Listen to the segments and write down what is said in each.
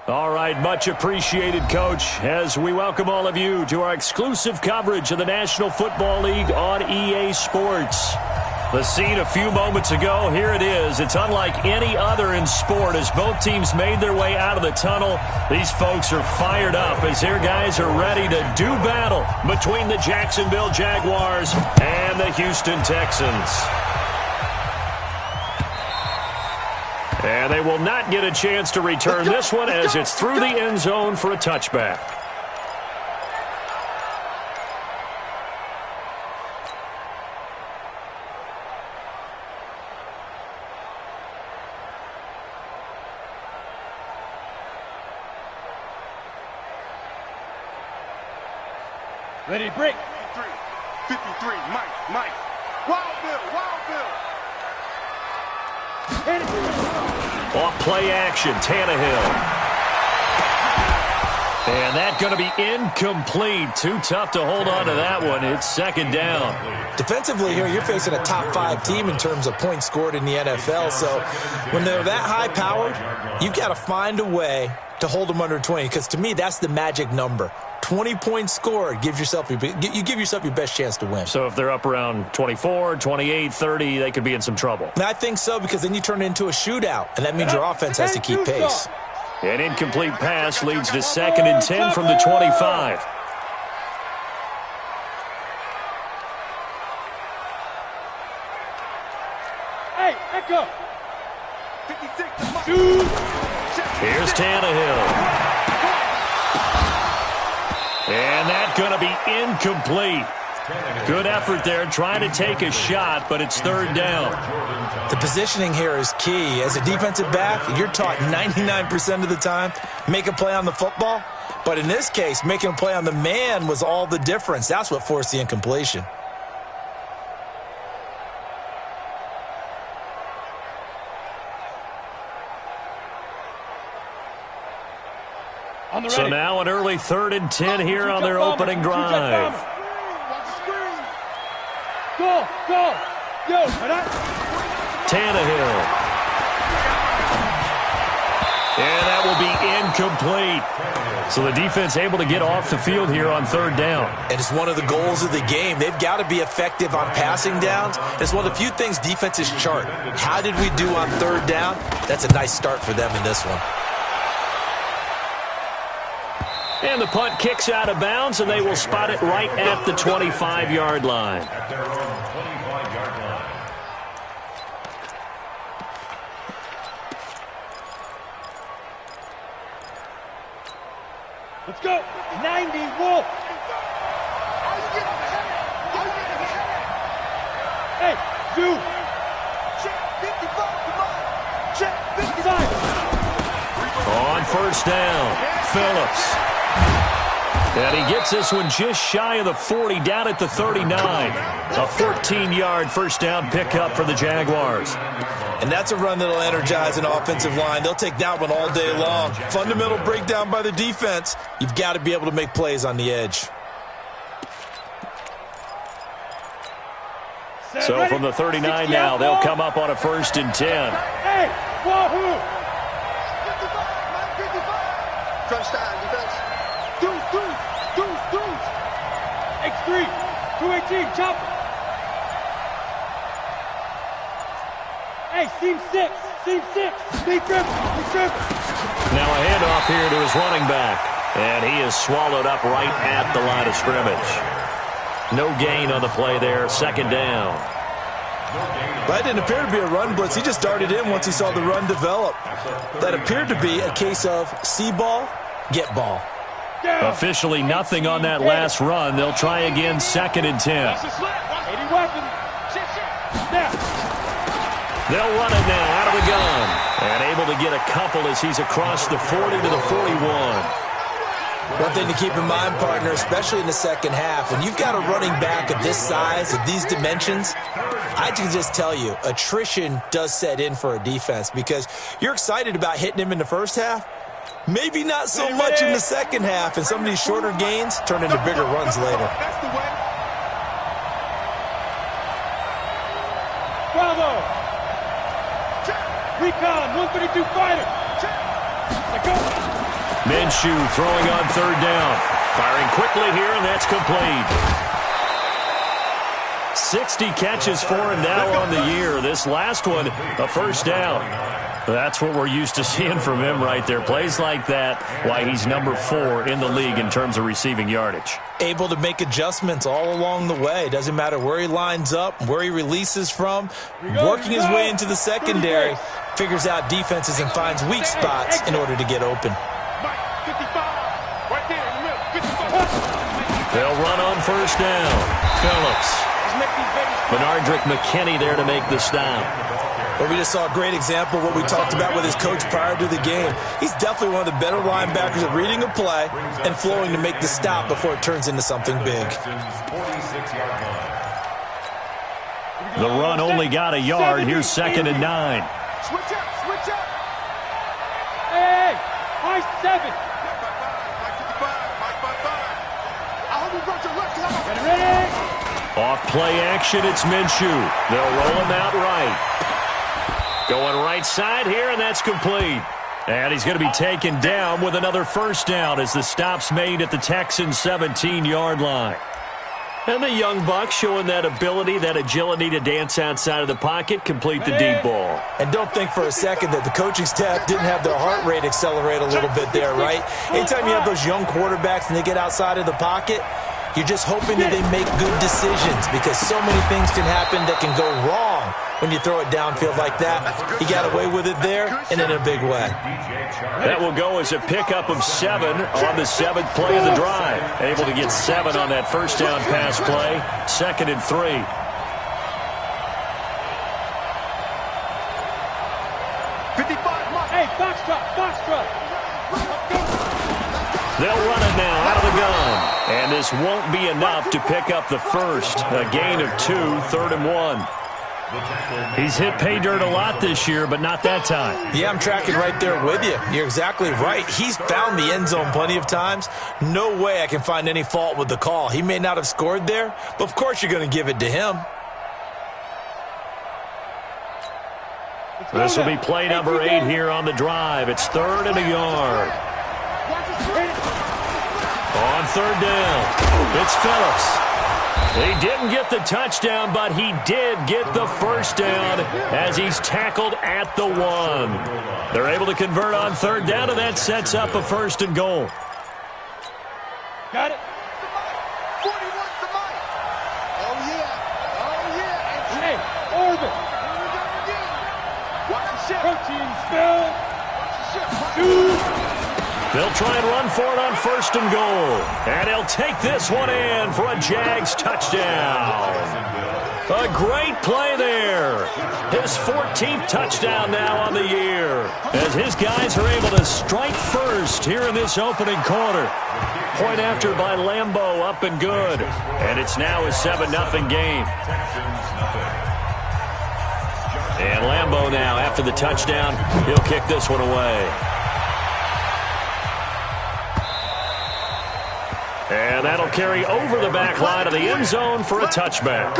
All right, much appreciated, Coach, as we welcome all of you to our exclusive coverage of the National Football League on EA Sports. The scene a few moments ago, here it is. It's unlike any other in sport as both teams made their way out of the tunnel. These folks are fired up as their guys are ready to do battle between the Jacksonville Jaguars and the Houston Texans. And they will not get a chance to return this one as it's through the end zone for a touchback. Ready, break. 53, Mike. Wild Bill. Off play action, Tannehill. And that's going to be incomplete. Too tough to hold on to that one. It's second down. Defensively here, you're facing a top 5 team in terms of points scored in the NFL. So when they're that high-powered, you've got to find a way to hold them under 20. Because to me, that's the magic number. 20 points scored, you give yourself your best chance to win. So if they're up around 24, 28, 30, they could be in some trouble. And I think so, because then you turn it into a shootout, and that means your offense has to keep pace. An incomplete pass leads to 2nd and 10 from the 25. Hey, echo. 56. Here's Tannehill. And that's going to be incomplete. Good effort there, trying to take a shot, but it's third down. The positioning here is key. As a defensive back, you're taught 99% of the time, make a play on the football. But in this case, making a play on the man was all the difference. That's what forced the incompletion. So now an early 3rd and 10 here on their opening drive. Go. Tannehill. And that will be incomplete. So the defense able to get off the field here on 3rd down. And it's one of the goals of the game. They've got to be effective on passing downs. It's one of the few things defenses chart. How did we do on 3rd down? That's a nice start for them in this one. And the punt kicks out of bounds, and they will spot it right at the 25-yard line. Let's go. 90, Wolf. Hey, Zoo. Check 55, come on. Check 55. On 1st down, Phillips. And he gets this one just shy of the 40, down at the 39. A 14-yard 1st down pickup for the Jaguars. And that's a run that'll energize an offensive line. They'll take that one all day long. Fundamental breakdown by the defense. You've got to be able to make plays on the edge. So from the 39 now, they'll come up on a 1st and 10. Hey, wahoo! 55. Crunch time, defense. Deuce. X3, 218, chop. Hey, seam 6. Big trip. Now a handoff here to his running back. And he is swallowed up right at the line of scrimmage. No gain on the play there, 2nd down. That didn't appear to be a run blitz. He just darted in once he saw the run develop. That appeared to be a case of see ball, get ball. Officially nothing on that last run. They'll try again, 2nd and 10. 80 weapons. They'll run it now out of the gun. And able to get a couple as he's across the 40 to the 41. One thing to keep in mind, partner, especially in the second half, when you've got a running back of this size, of these dimensions, I can just tell you, attrition does set in for a defense because you're excited about hitting him in the first half. Maybe not so much in the second half, and some of these shorter gains turn into bigger runs later. Bravo! Recon, 132 fighter! Let go! Minshew throwing on third down. Firing quickly here, and that's complete. 60 catches for him now on the year. This last one, a first down. That's what we're used to seeing from him right there. Plays like that, why he's number 4 in the league in terms of receiving yardage. Able to make adjustments all along the way. Doesn't matter where he lines up, where he releases from. Working his way into the secondary, figures out defenses and finds weak spots in order to get open. They'll run on first down. Phillips. Bernardrick McKinney there to make the stop. Well, we just saw a great example of what we talked about with his coach prior to the game. He's definitely one of the better linebackers at reading a play and flowing to make the stop before it turns into something big. The run only got a yard. Here's 2nd and 9. Switch up, switch up. Hey, high 7. Get ready. Off play action, it's Minshew. They'll roll him out right. Going right side here, and that's complete. And he's going to be taken down with another first down as the stop's made at the Texans' 17-yard line. And the young buck showing that ability, that agility to dance outside of the pocket, complete the deep ball. And don't think for a second that the coaching staff didn't have their heart rate accelerate a little bit there, right? Anytime you have those young quarterbacks and they get outside of the pocket, you're just hoping that they make good decisions because so many things can happen that can go wrong when you throw it downfield like that. He got away with it there and in a big way. That will go as a pickup of 7 on the 7th play of the drive. Able to get 7 on that first down pass play. 2nd and 3. Hey, Foxtrot. They'll run it now out of the gun. And this won't be enough to pick up the first. A gain of 2, 3rd and 1. He's hit pay dirt a lot this year, but not that time. Yeah, I'm tracking right there with you. You're exactly right. He's found the end zone plenty of times. No way I can find any fault with the call. He may not have scored there, but of course you're going to give it to him. This will be play number 8 here on the drive. It's 3rd and a yard. On 3rd down, it's Phillips. He didn't get the touchdown, but he did get the first down as he's tackled at the 1. They're able to convert on 3rd down, and that sets up a 1st and goal. Got it. 41's the money. Oh, yeah. Oh, yeah. Hey, Orbit. Watch the ship. Protein spill. Watch the ship. 2. They'll try and run for it on 1st and goal. And he'll take this one in for a Jags touchdown. A great play there. His 14th touchdown now on the year. As his guys are able to strike first here in this opening quarter. Point after by Lambeau, up and good. And it's now a 7-0 game. And Lambeau now, after the touchdown, he'll kick this one away. And that'll carry over the back line of the end zone for a touchback.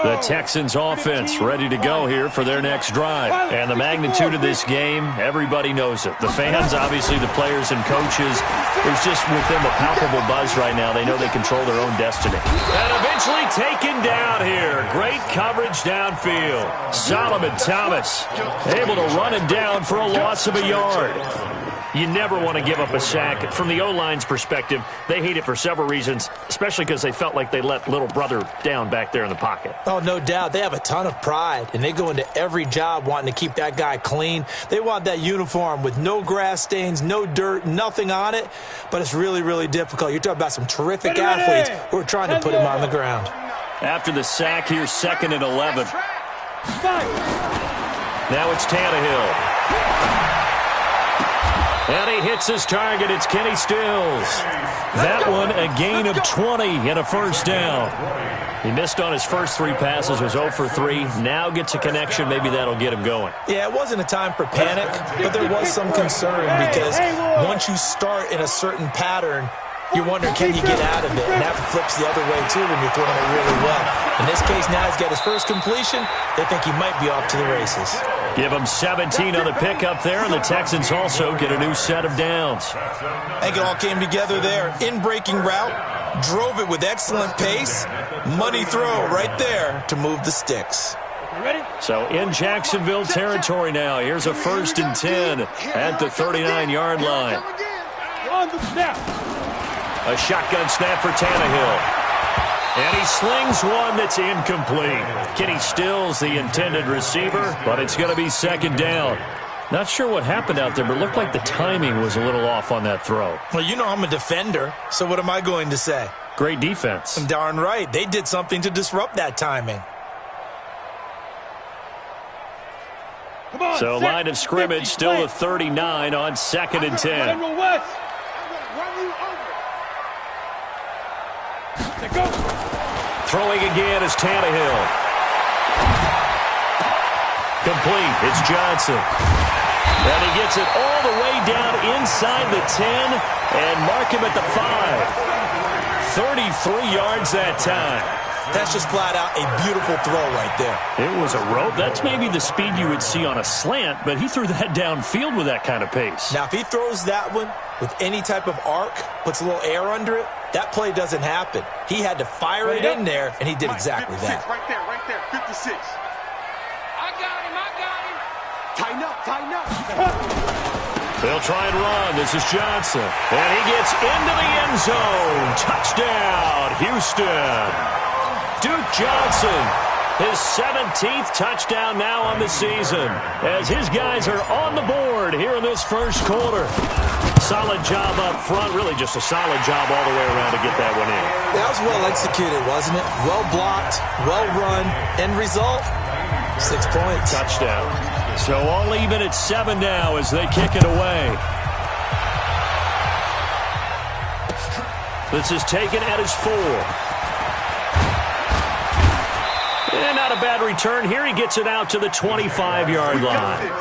The Texans offense ready to go here for their next drive. And the magnitude of this game, everybody knows it. The fans, obviously the players and coaches, there's just with them a palpable buzz right now. They know they control their own destiny. And eventually taken down here. Great coverage downfield. Solomon Thomas able to run it down for a loss of a yard. You never want to give up a sack. From the O-line's perspective, they hate it for several reasons, especially because they felt like they let little brother down back there in the pocket. Oh, no doubt. They have a ton of pride, and they go into every job wanting to keep that guy clean. They want that uniform with no grass stains, no dirt, nothing on it, but it's really, really difficult. You're talking about some terrific athletes who are trying to put him on the ground. After the sack, here's 2nd and 11. Now it's Tannehill. And he hits his target. It's Kenny Stills. That one a gain of 20 and a first down. He missed on his first 3 passes, was 0 for 3. Now gets a connection. Maybe that'll get him going. Yeah, it wasn't a time for panic, but there was some concern because once you start in a certain pattern, You're wondering, can you get out of it? And that flips the other way, too, when you're throwing it really well. In this case, now he's got his first completion. They think he might be off to the races. Give him 17 on the pickup there, and the Texans also get a new set of downs. I think it all came together there. In-breaking route, drove it with excellent pace. Money throw right there to move the sticks. So in Jacksonville territory now. Here's a 1st and 10 at the 39-yard line. On the snap. A shotgun snap for Tannehill. And he slings one that's incomplete. Kenny Stills the intended receiver, but it's going to be 2nd down. Not sure what happened out there, but it looked like the timing was a little off on that throw. Well, you know I'm a defender, so what am I going to say? Great defense. Darn right. They did something to disrupt that timing. So line of scrimmage still the 39 on 2nd and 10. Throwing again is Tannehill. Complete. It's Johnson. And he gets it all the way down inside the 10 and mark him at the 5. 33 yards that time. That's just flat out a beautiful throw right there. It was a rope. That's maybe the speed you would see on a slant, but he threw that downfield with that kind of pace. Now, if he throws that one with any type of arc, puts a little air under it, that play doesn't happen. He had to fire it in there, and he did exactly that. Right there, 56. I got him. Tighten up. They'll try and run. This is Johnson. And he gets into the end zone. Touchdown, Houston. Duke Johnson, his 17th touchdown now on the season, as his guys are on the board here in this first quarter. Solid job up front, really just a solid job all the way around to get that one in. That was well executed, wasn't it? Well blocked, well run, end result, 6 points. Touchdown. So all even at 7 now as they kick it away. This is taken at his 4. And not a bad return here. He gets it out to the 25-yard line.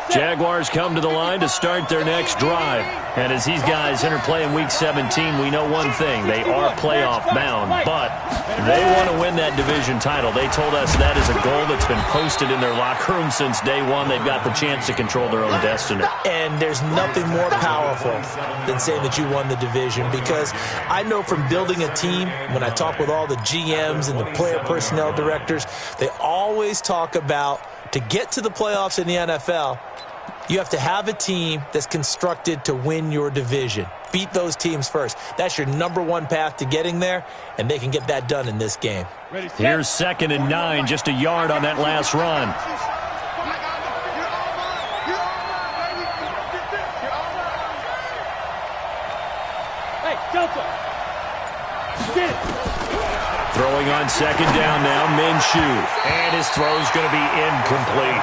Jaguars come to the line to start their next drive. And as these guys interplay in Week 17, we know one thing. They are playoff bound, but they want to win that division title. They told us that is a goal that's been posted in their locker room since day one. They've got the chance to control their own destiny. And there's nothing more powerful than saying that you won the division, because I know from building a team, when I talk with all the GMs and the player personnel directors, they always talk about, to get to the playoffs in the NFL, you have to have a team that's constructed to win your division. Beat those teams first. That's your #1 path to getting there, and they can get that done in this game. Here's 2nd and 9, just a yard on that last run. Hey, Delta. Get it. Throwing on 2nd down now, Minshew. And his throw's going to be incomplete.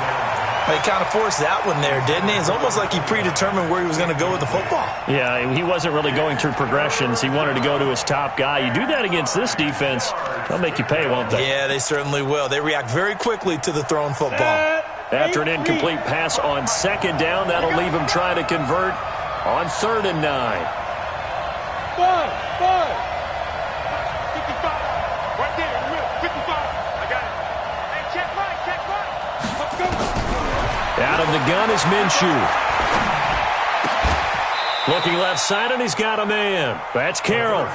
He kind of forced that one there, didn't he? It's almost like he predetermined where he was going to go with the football. Yeah, he wasn't really going through progressions. He wanted to go to his top guy. You do that against this defense, they'll make you pay, won't they? Yeah, they certainly will. They react very quickly to the thrown football. After an incomplete pass on 2nd down, that'll leave him trying to convert on 3rd and 9. 5. 55. Right there in the middle. 55. I got it. Hey, check right. Let's go. Out of the gun is Minshew. Looking left side, and he's got a man. That's Carroll.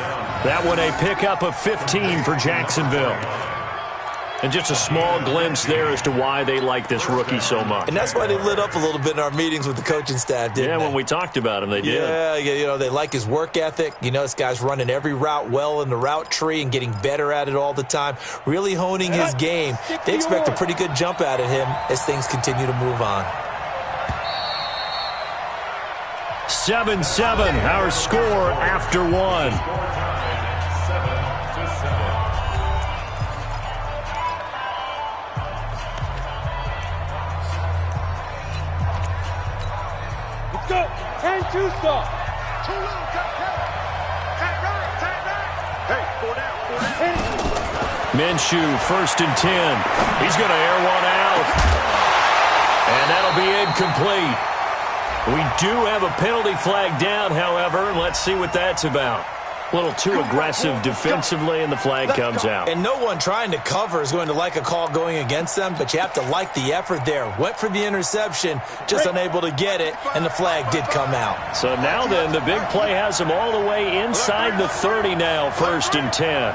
That one a pickup of 15 for Jacksonville. And just a small glimpse there as to why they like this rookie so much. And that's why they lit up a little bit in our meetings with the coaching staff, didn't they? Yeah, when we talked about him, they did. Yeah, you know, they like his work ethic. You know, this guy's running every route well in the route tree and getting better at it all the time, really honing his game. They expect a pretty good jump out of him as things continue to move on. 7-7, our score after 1. Let's go. you saw. Too little, tight right. Hey, 4 down. Minshew, 1st and 10. He's going to air one out. And that'll be incomplete. We do have a penalty flag down, however. Let's see what that's about. A little too aggressive defensively, and the flag comes out. And no one trying to cover is going to like a call going against them, but you have to like the effort there. Went for the interception, just unable to get it, and the flag did come out. So now then, the big play has him all the way inside the 30 now, 1st and 10.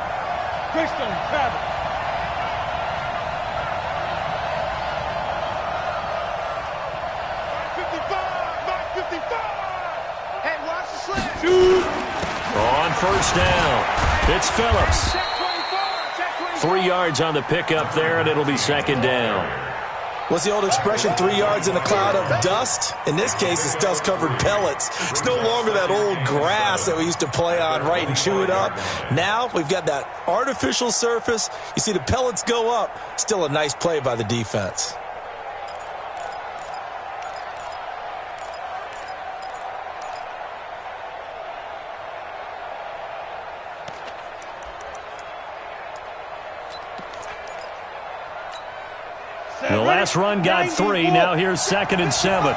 Christian Travis. Hey, watch the slant. Shoot. On 1st down, it's Phillips. Check 24. 3 yards on the pickup there, and it'll be 2nd down. What's the old expression, 3 yards in a cloud of dust? In this case, it's dust-covered pellets. It's no longer that old grass that we used to play on, right, and chew it up. Now we've got that artificial surface. You see the pellets go up. Still a nice play by the defense. The last run got 3. Now here's 2nd and 7.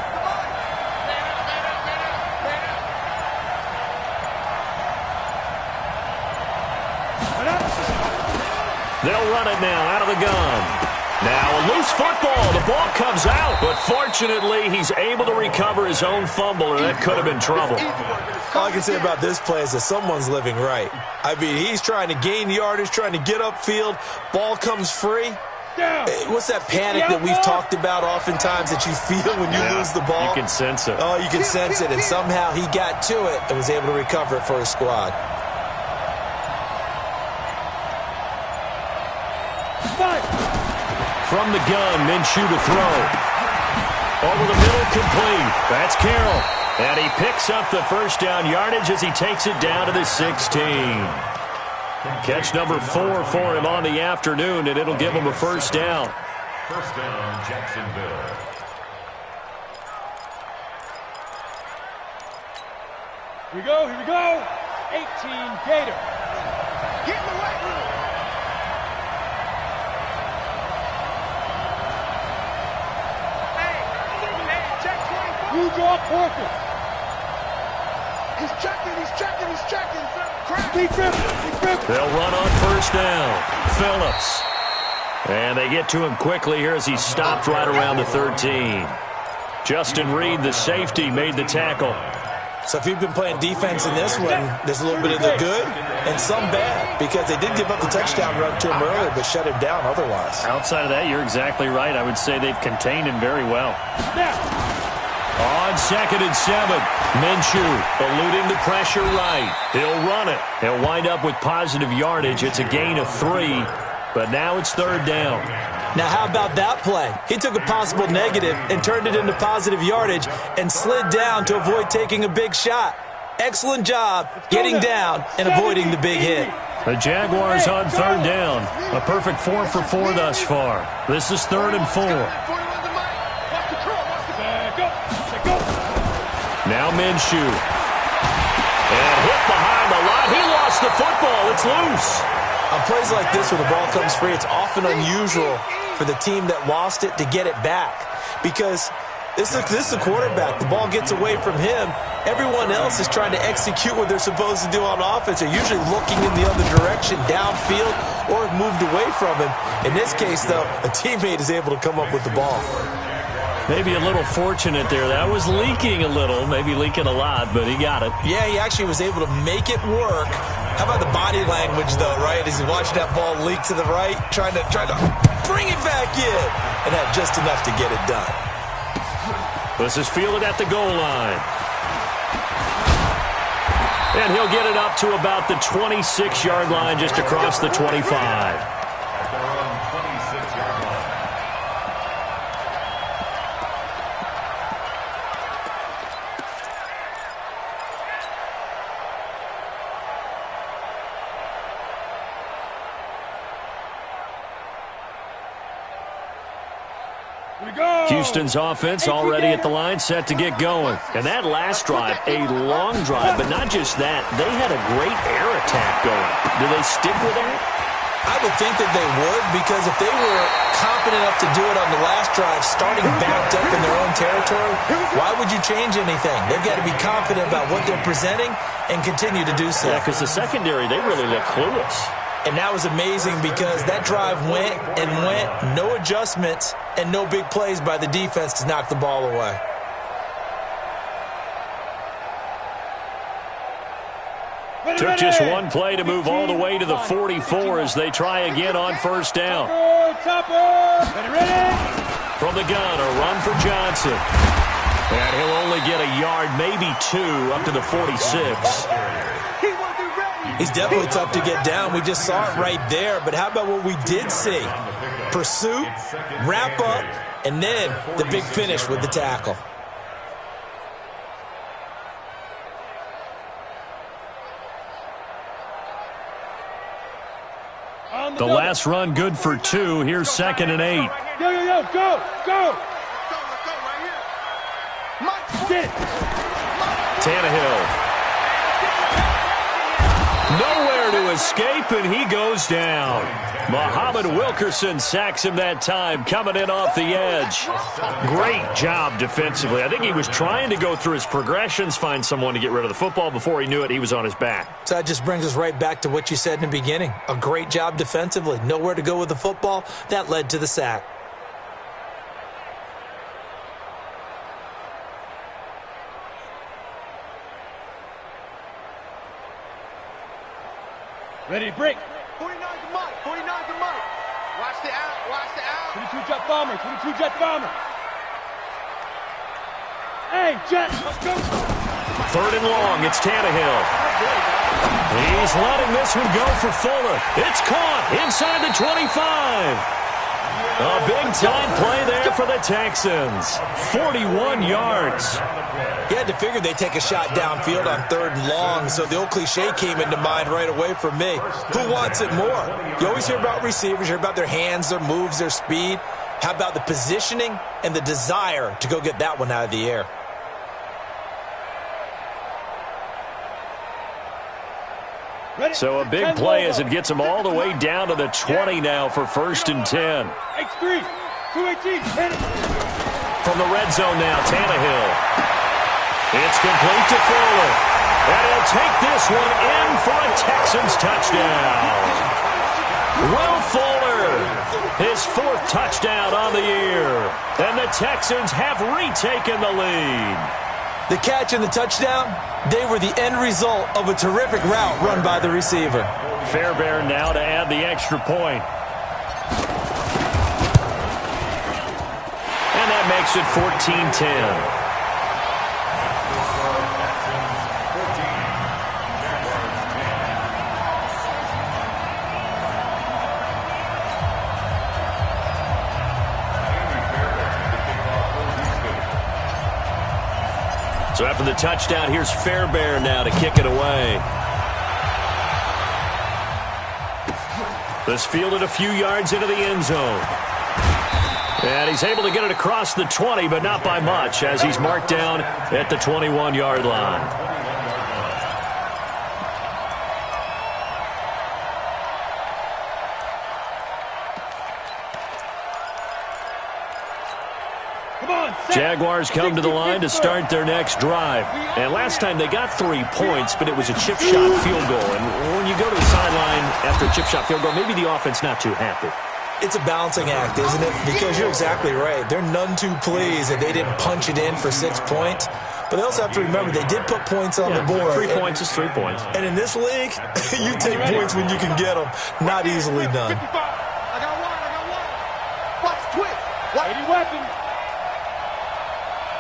They'll run it now out of the gun. Now a loose football. The ball comes out, but fortunately he's able to recover his own fumble, or that could have been trouble. All I can say about this play is that someone's living right. I mean, he's trying to gain yardage, trying to get upfield. Ball comes free. What's that panic that we've talked about oftentimes that you feel when you lose the ball? You can sense it. Oh, you can sense it, and somehow he got to it and was able to recover it for his squad. From the gun, Minshew to throw. Over the middle, complete. That's Carroll. And he picks up the 1st down yardage as he takes it down to the 16. Catch number 4 for him on the afternoon, and it'll give him a 1st down. 1st down, Jacksonville. Here we go. 18 Gator. Get in the weight room. Hey, check 24. You draw Porter. He's checking. He's tripping. They'll run on 1st down. Phillips. And they get to him quickly here as he stopped right around the 13. Justin Reed, the safety, made the tackle. So if you've been playing defense in this one, there's a little bit of the good and some bad, because they did give up the touchdown run to him earlier but shut him down otherwise. Outside of that, you're exactly right. I would say they've contained him very well. On 2nd and 7, Minshew eluding the pressure right. He'll run it. He'll wind up with positive yardage. It's a gain of 3, but now it's 3rd down. Now, how about that play? He took a possible negative and turned it into positive yardage and slid down to avoid taking a big shot. Excellent job getting down and avoiding the big hit. The Jaguars on 3rd down. A perfect 4 for 4 thus far. This is 3rd and 4. Now Minshew. And hit behind the line. He lost the football. It's loose. On plays like this where the ball comes free, it's often unusual for the team that lost it to get it back, because this is the quarterback. The ball gets away from him. Everyone else is trying to execute what they're supposed to do on offense. They're usually looking in the other direction, downfield, or moved away from him. In this case, though, a teammate is able to come up with the ball. Maybe a little fortunate there. That was leaking a little, maybe leaking a lot, but he got it. Yeah, he actually was able to make it work. How about the body language, though, right? As he watched that ball leak to the right, trying to bring it back in, and had just enough to get it done. This is fielded at the goal line. And he'll get it up to about the 26-yard line, just across the 25. At their own 26-yard line. Here we go. Houston's offense already at the line, set to get going. And that last drive, a long drive, but not just that. They had a great air attack going. Do they stick with that? I would think that they would, because if they were confident enough to do it on the last drive, starting backed up in their own territory, why would you change anything? They've got to be confident about what they're presenting and continue to do so. Yeah, because the secondary, they really look clueless. And that was amazing because that drive went and went, no adjustments, and no big plays by the defense to knock the ball away. Took just one play to move all the way to the 44 as they try again on first down. From the gun, a run for Johnson. And he'll only get a yard, maybe two, up to the 46. He's definitely tough to get down. We just saw it right there. But how about what we did see? Pursuit, wrap up, and then the big finish with the tackle. The last run good for two. Here's 2nd and 8. Yo, go, go. Tannehill. Nowhere to escape, and he goes down. Muhammad Wilkerson sacks him that time, coming in off the edge. Great job defensively. I think he was trying to go through his progressions, find someone to get rid of the football. Before he knew it, he was on his back. So that just brings us right back to what you said in the beginning. A great job defensively. Nowhere to go with the football. That led to the sack. Ready, break. 49 to Mike. 49 to Mike. Watch the out. Watch the out. 22 jet bomber. 22 jet bomber. Hey, jet. Let's go. 3rd and long. It's Tannehill. He's letting this one go for Fuller. It's caught inside the 25. A big-time play there for the Texans. 41 yards. You had to figure they'd take a shot downfield on 3rd and long, so the old cliche came into mind right away for me. Who wants it more? You always hear about receivers, hear about their hands, their moves, their speed. How about the positioning and the desire to go get that one out of the air? So a big play as it gets him all the way down to the 20 now for 1st and 10. X3, 218, hit it. From the red zone now, Tannehill. It's complete to Fuller. And he'll take this one in for a Texans touchdown. Will Fuller, his 4th touchdown on the year. And the Texans have retaken the lead. The catch and the touchdown, they were the end result of a terrific route run by the receiver. Fairbairn now to add the extra point. And that makes it 14-10. So after the touchdown, here's Fairbairn now to kick it away. This fielded a few yards into the end zone. And he's able to get it across the 20, but not by much, as he's marked down at the 21-yard line. Jaguars come to the line to start their next drive. And last time they got 3 points, but it was a chip shot field goal. And when you go to the sideline after a chip shot field goal, maybe the offense not too happy. It's a balancing act, isn't it? Because you're exactly right. They're none too pleased that they didn't punch it in for 6 points. But they also have to remember they did put points on the board. 3 points is 3 points. And in this league, you take points when you can get them. Not easily done. I got one. Watch twitch. Lady weapon.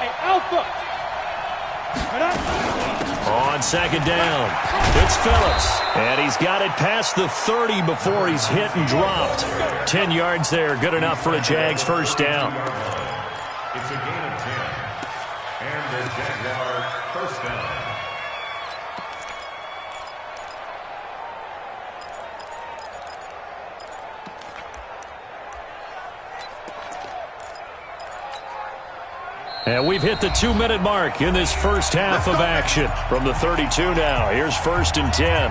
Hey, Alpha. On 2nd down, it's Phillips. And he's got it past the 30 before he's hit and dropped. 10 yards there, good enough for a Jags first down. It's a gain of 10. And the Jaguars first down. And we've hit the 2-minute mark in this first half of action. From the 32 now, here's 1st and 10.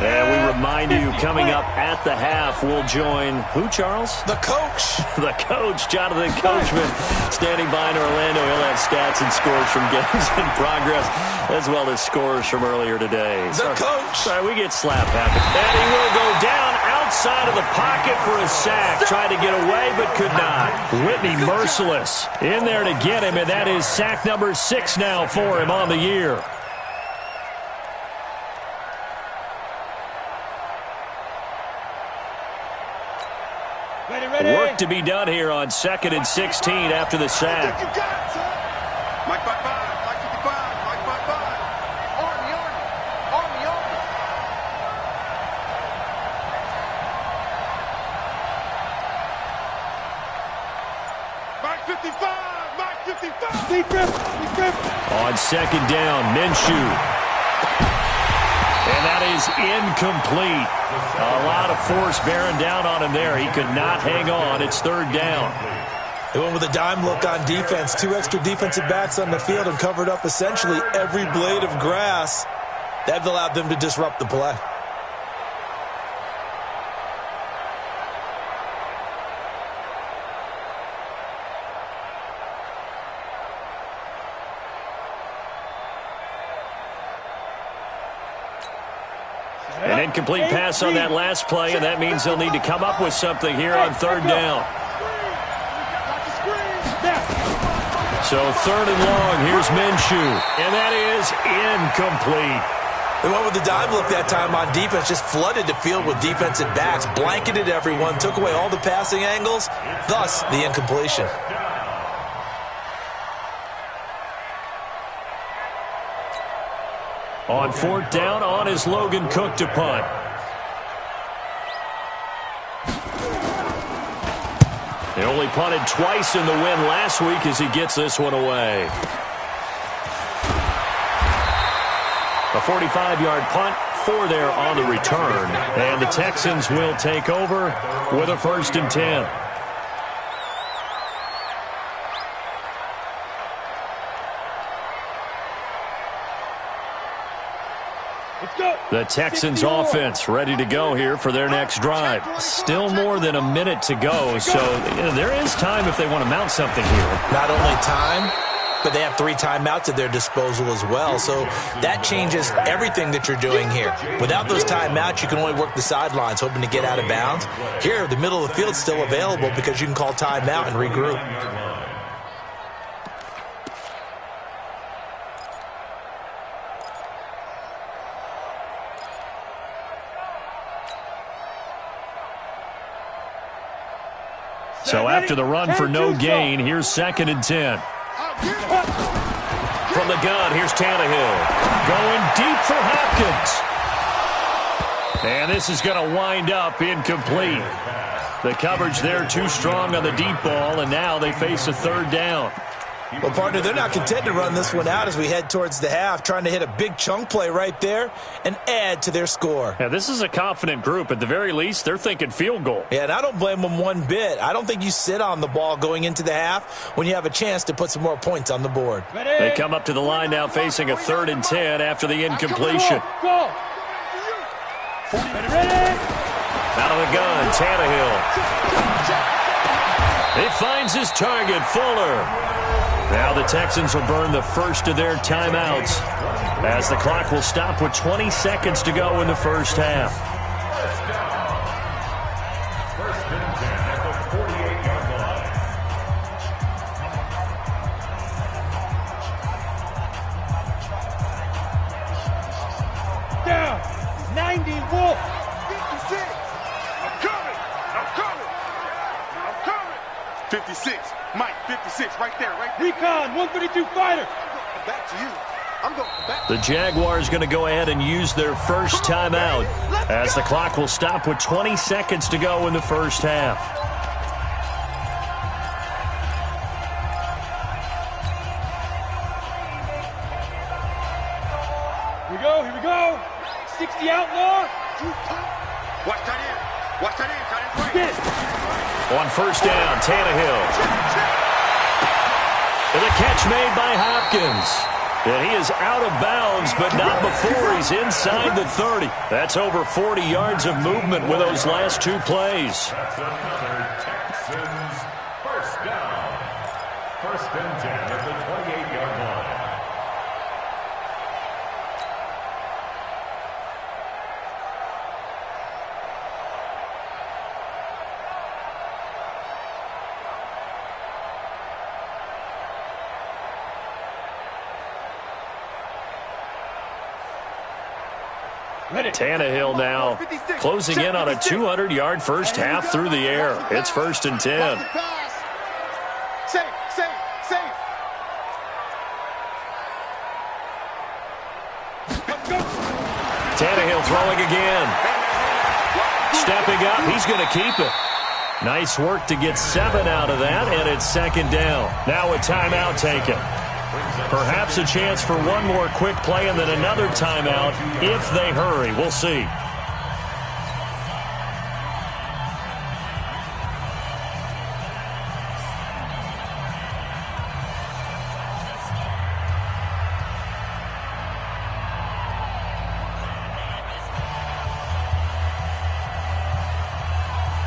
And we remind you, coming up at the half, we'll join who, Charles? The coach. The coach, Jonathan Coachman, standing by in Orlando. He'll have stats and scores from games in progress, as well as scores from earlier today. The coach. Sorry, we get slap happy. And he will go down outside of the pocket for a sack. Tried to get away, but could not. Whitney merciless in there to get him, and that is sack number 6 now for him on the year. Work to be done here on 2nd and 16 after the sack. Mike 5-5, Mike 55, Mike 5-5. Army, Army, Army. Mike 55, Mike 55. Lead grip. On 2nd down, Minshew. And that is incomplete. A lot of force bearing down on him there. He could not hang on. It's 3rd down. They went with a dime look on defense. 2 extra defensive backs on the field and covered up essentially every blade of grass. That allowed them to disrupt the play. An incomplete pass on that last play, and that means they'll need to come up with something here on 3rd down. So 3rd and long, here's Minshew, and that is incomplete. They went with the dime look that time on defense, just flooded the field with defensive backs, blanketed everyone, took away all the passing angles, thus the incompletion. On 4th down, on is Logan Cook to punt. He only punted twice in the win last week as he gets this one away. A 45-yard punt, 4 there on the return. And the Texans will take over with a 1st and 10. The Texans offense ready to go here for their next drive. Still more than a minute to go, so there is time if they want to mount something here. Not only time, but they have 3 timeouts at their disposal as well, so that changes everything that you're doing here. Without those timeouts, you can only work the sidelines, hoping to get out of bounds. Here, the middle of the field's still available because you can call timeout and regroup. So after the run for no gain, here's 2nd and 10. From the gun, here's Tannehill. Going deep for Hopkins. And this is going to wind up incomplete. The coverage there too strong on the deep ball, and now they face a 3rd down. Well, partner, they're not content to run this one out as we head towards the half, trying to hit a big chunk play right there and add to their score. Yeah, this is a confident group. At the very least, they're thinking field goal. Yeah, and I don't blame them one bit. I don't think you sit on the ball going into the half when you have a chance to put some more points on the board. They come up to the line now facing a 3rd and 10 after the incompletion. Go. Out of the gun, Tannehill. He finds his target, Fuller. Now the Texans will burn the first of their timeouts as the clock will stop with 20 seconds to go in the first half. 1st and 10 at the 48-yard line. Down. 90 Wolf. 56. I'm coming. 56. Mike, 56, right there, right there. Recon, 132 fighter. Back to you. I'm going back. The Jaguars going to go ahead and use their first timeout as the clock will stop with 20 seconds to go in the first half. Here we go. 60 outlaw. Watch tight end. Watch that in, tight end. On first down, Tannehill. And the catch made by Hopkins. And he is out of bounds, but not before he's inside the 30. That's over 40 yards of movement with those last two plays. That's another Texans first down. First and 10 at the 28-yard line. Tannehill now closing in on a 200-yard first half through the air. It's first and 10. Safe. Tannehill throwing again. Stepping up, he's going to keep it. Nice work to get 7 out of that, and it's second down. Now a timeout taken. Perhaps a chance for one more quick play and then another timeout if they hurry. We'll see. Here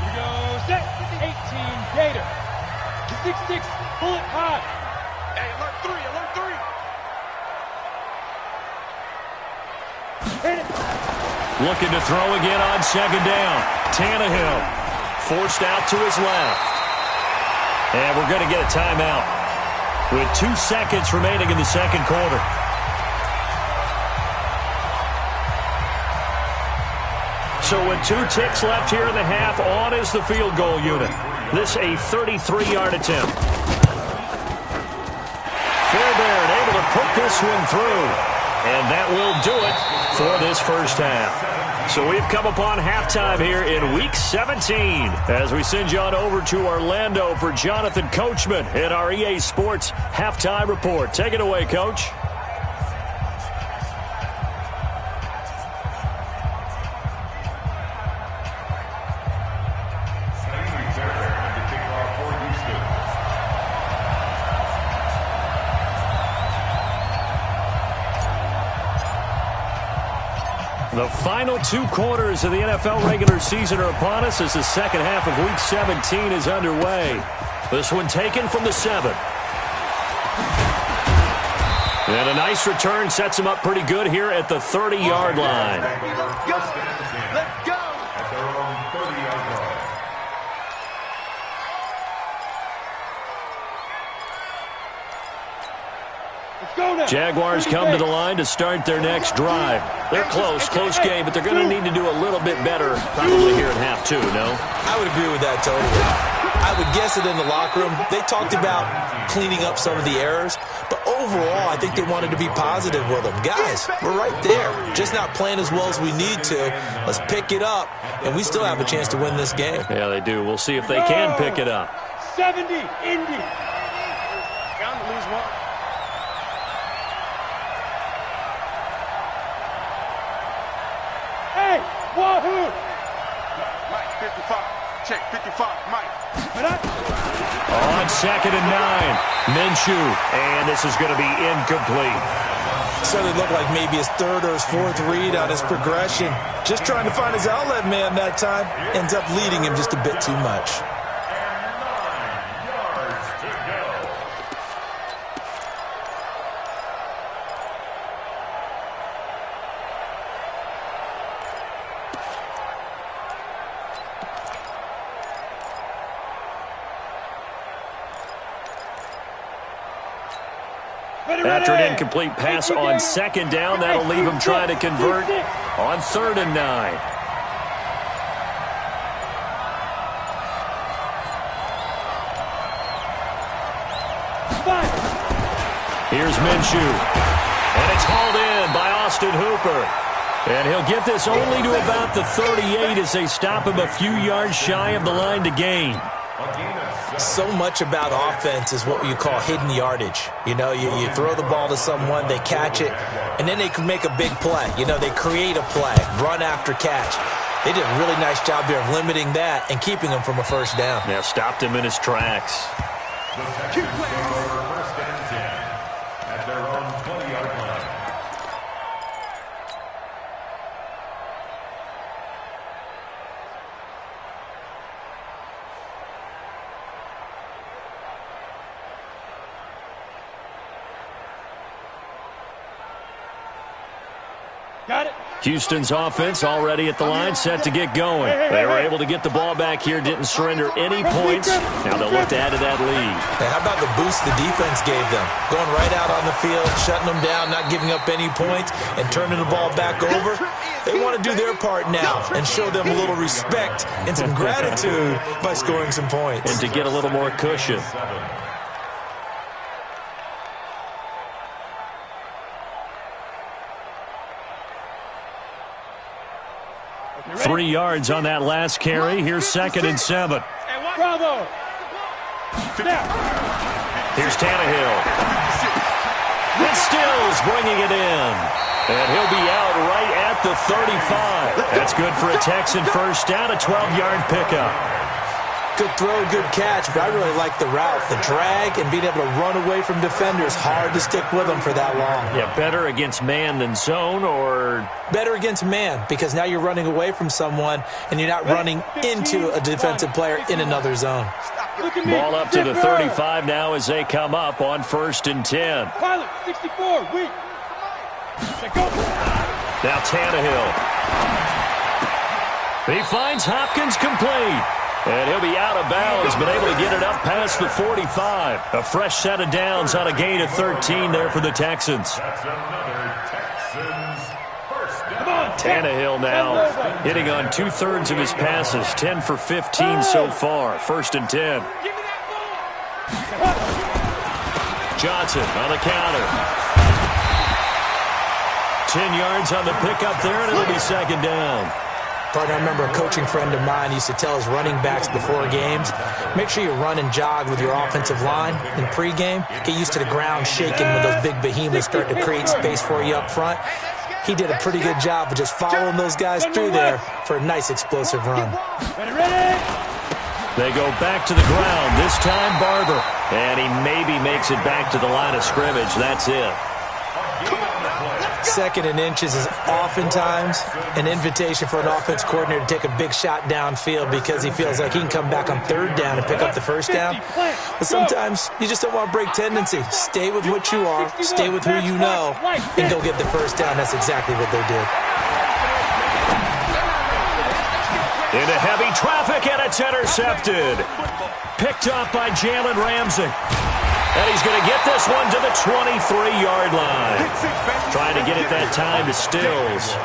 we go. Set. 18 Gator. 6-6 bullet high. Hey, alert 3. Looking to throw again on second down. Tannehill forced out to his left. And we're going to get a timeout with 2 seconds remaining in the second quarter. So with 2 ticks left here in the half, on is the field goal unit. This a 33-yard attempt. Fairbairn able to put this one through. And that will do it for this first half. So we've come upon halftime here in Week 17 as we send you on over to Orlando for Jonathan Coachman in our EA Sports Halftime Report. Take it away, Coach. The final 2 quarters of the NFL regular season are upon us as the second half of Week 17 is underway. This one taken from the 7. And a nice return sets him up pretty good here at the 30-yard line. Let's go. At their own 30-yard line. Jaguars come to the line to start their next drive. They're close game, but they're going to need to do a little bit better probably here at half 2, no? I would agree with that totally. I would guess it in the locker room. They talked about cleaning up some of the errors, but overall, I think they wanted to be positive with them. Guys, we're right there. Just not playing as well as we need to. Let's pick it up, and we still have a chance to win this game. Yeah, they do. We'll see if they can pick it up. 70, Indy. Bound to lose one. Hey, wahoo! Mike, 55. Check, 55. Mike. On second and 9, Minshew, and this is going to be incomplete. So it looked like maybe his 3rd or his 4th read on his progression. Just trying to find his outlet man that time. Ends up leading him just a bit too much. After an incomplete pass on second down, that'll leave him trying to convert on 3rd and 9. Here's Minshew, and it's hauled in by Austin Hooper. And he'll get this only to about the 38 as they stop him a few yards shy of the line to gain. So much about offense is what you call hidden yardage. You know, you throw the ball to someone, they catch it, and then they can make a big play. You know, they create a play, run after catch. They did a really nice job here of limiting that and keeping him from a first down. Yeah, stopped him in his tracks. The Texans score first and 10 at their own 20-yard line. Got it. Houston's offense already at the line, set to get going. They were able to get the ball back here, didn't surrender any points. Now they'll look to add to that lead. Hey, how about the boost the defense gave them? Going right out on the field, shutting them down, not giving up any points, and turning the ball back over. They want to do their part now and show them a little respect and some gratitude by scoring some points. And to get a little more cushion. 3 yards on that last carry. Here's 2nd and 7. Bravo. Snap. Here's Tannehill. And Stills bringing it in. And he'll be out right at the 35. That's good for a Texan first down, a 12-yard pickup. Good throw, good catch, but I really like the route. The drag and being able to run away from defenders, hard to stick with them for that long. Yeah, better against man than zone, or? Better against man, because now you're running away from someone and you're not running into a defensive player in another zone. Ball up to the 35 now as they come up on 1st and 10. Pilot, 64, weak. Go. Now Tannehill. He finds Hopkins complete. And he'll be out of bounds, but able to get it up past the 45. A fresh set of downs on a gain of 13 there for the Texans. That's another Texans first down. Tannehill now hitting on 2/3 of his passes, 10 for 15 so far. 1st and 10. Johnson on the counter. 10 yards on the pickup there, and it'll be 2nd down. Partner, I remember a coaching friend of mine used to tell his running backs before games, make sure you run and jog with your offensive line in pregame. Get used to the ground shaking when those big behemoths start to create space for you up front. He did a pretty good job of just following those guys through there for a nice explosive run. Ready. They go back to the ground, this time Barber. And he maybe makes it back to the line of scrimmage. That's it. 2nd and inches is oftentimes an invitation for an offense coordinator to take a big shot downfield because he feels like he can come back on 3rd down and pick up the first down. But sometimes you just don't want to break tendency. Stay with what you are, stay with who you know, and go get the first down. That's exactly what they did. Into heavy traffic, and it's intercepted. Picked up by Jalen Ramsey. And he's going to get this one to the 23-yard line. Trying to get it that time to Stills.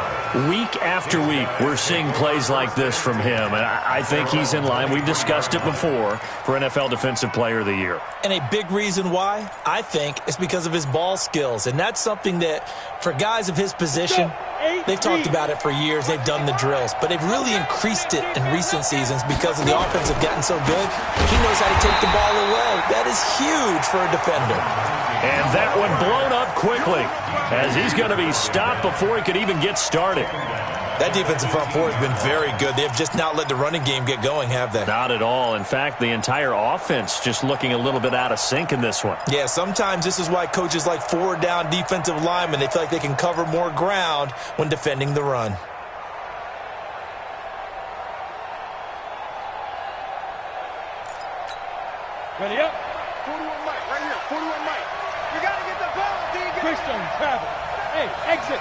Week after week, we're seeing plays like this from him. And I think he's in line. We've discussed it before for NFL Defensive Player of the Year. And a big reason why, I think, is because of his ball skills. And that's something that, for guys of his position, they've talked about it for years. They've done the drills. But they've really increased it in recent seasons because of the offense have gotten so good. He knows how to take the ball away. That is huge for a defender. And that one blown up quickly as he's going to be stopped before he could even get started. That defensive front four has been very good. They've just not let the running game get going, have they? Not at all. In fact, the entire offense just looking a little bit out of sync in this one. Yeah, sometimes this is why coaches like 4-down defensive linemen, they feel like they can cover more ground when defending the run. Ready up. 41 Mike, right here. 41 Mike. You got to get the ball. Christian, travel. Hey, exit.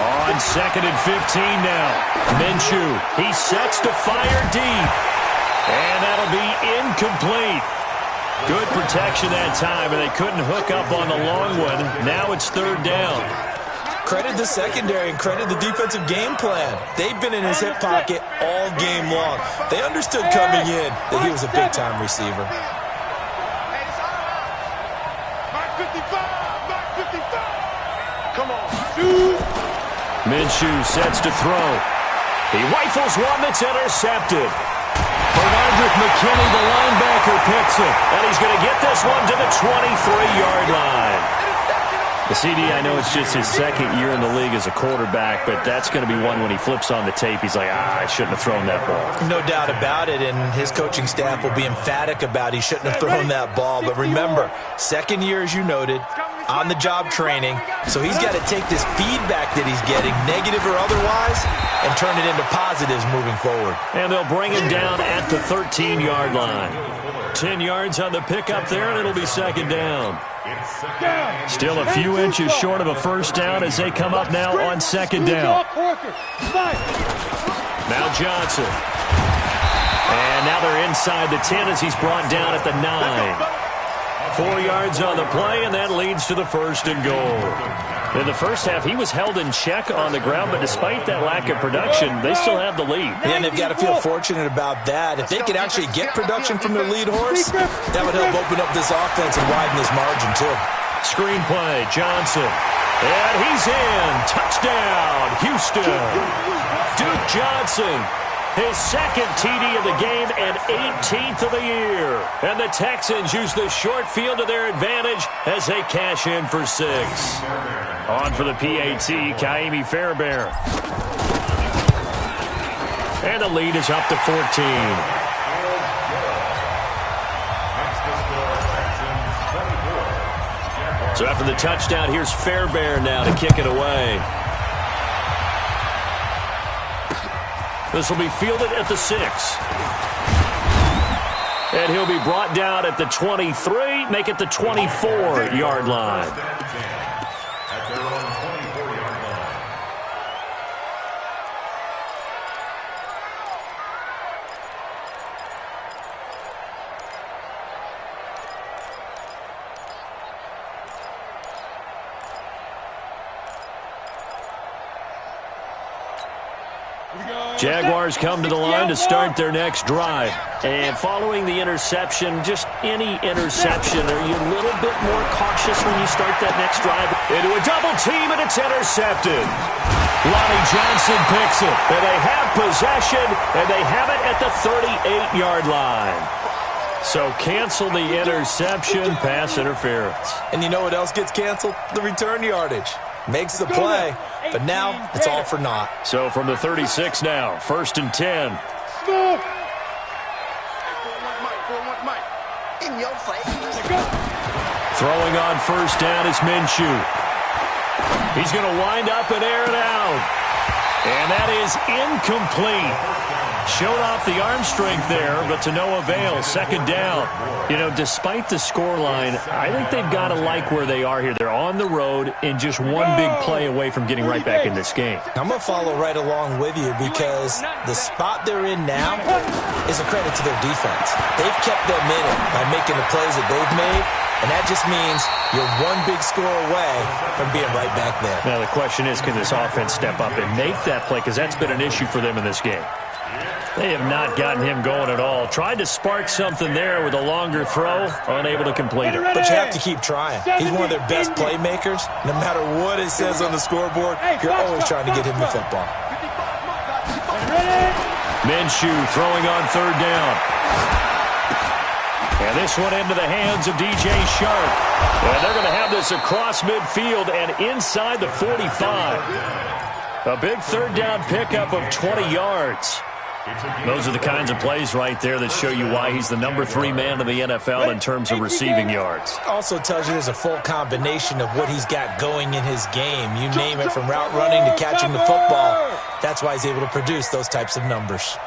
On 2nd and 15 now. Minshew, he sets to fire deep. And that'll be incomplete. Good protection that time, and they couldn't hook up on the long one. Now it's 3rd down. Credit the secondary and credit the defensive game plan. They've been in his hip pocket all game long. They understood coming in that he was a big-time receiver. Come on. Minshew sets to throw. He rifles one that's intercepted. Bernardrick McKinney, the linebacker, picks it. And he's going to get this one to the 23-yard line. The CD, I know it's just his second year in the league as a quarterback, but that's going to be one when he flips on the tape. He's like, I shouldn't have thrown that ball. No doubt about it, and his coaching staff will be emphatic about he shouldn't have thrown that ball. But remember, second year, as you noted, on-the-job training, so he's got to take this feedback that he's getting, negative or otherwise, and turn it into positives moving forward. And they'll bring him down at the 13-yard line. 10 yards on the pickup there, and it'll be second down. Still a few inches short of a first down as they come up now on second down. Now Johnson. And now they're inside the 10 as he's brought down at the 9. 4 yards on the play, and that leads to the first and goal. In the first half, he was held in check on the ground, but despite that lack of production, they still have the lead. And they've got to feel fortunate about that. If they could actually get production from their lead horse, that would help open up this offense and widen this margin, too. Screenplay, Johnson. And he's in. Touchdown, Houston. Duke Johnson. His second TD of the game and 18th of the year. And the Texans use the short field to their advantage as they cash in for 6. On for the PAT, Kaimi Fairbairn. And the lead is up to 14. So after the touchdown, here's Fairbairn now to kick it away. This will be fielded at the 6. And he'll be brought down at the 23, make it the 24-yard line. Jaguars come to the line to start their next drive. And following the interception, just any interception, are you a little bit more cautious when you start that next drive? Into a double team, and it's intercepted. Lonnie Johnson picks it. And they have possession, and they have it at the 38-yard line. So cancel the interception, pass interference. And you know what else gets canceled? The return yardage. Makes the play, but now it's all for naught. So from the 36 now, first and 10. In your face. Throwing on first down is Minshew. He's going to wind up and air it out. And that is incomplete. Showed off the arm strength there, but to no avail. Second down. You know, despite the scoreline, I think they've got to like where they are here. They're on the road and just one big play away from getting right back in this game. I'm going to follow right along with you because the spot they're in now is a credit to their defense. They've kept them in it by making the plays that they've made, and that just means you're one big score away from being right back there. Now, the question is, can this offense step up and make that play? Because that's been an issue for them in this game. They have not gotten him going at all. Tried to spark something there with a longer throw, unable to complete it. But you have to keep trying. He's one of their best playmakers. No matter what it says on the scoreboard, you're always trying to get him the football. Minshew throwing on third down. And this one into the hands of DJ Shark. And they're going to have this across midfield and inside the 45. A big third down pickup of 20 yards. Those are the kinds of plays right there that show you why he's the number 3 man in the NFL in terms of receiving yards. Also tells you there's a full combination of what he's got going in his game. You name it, from route running to catching the football. That's why he's able to produce those types of numbers.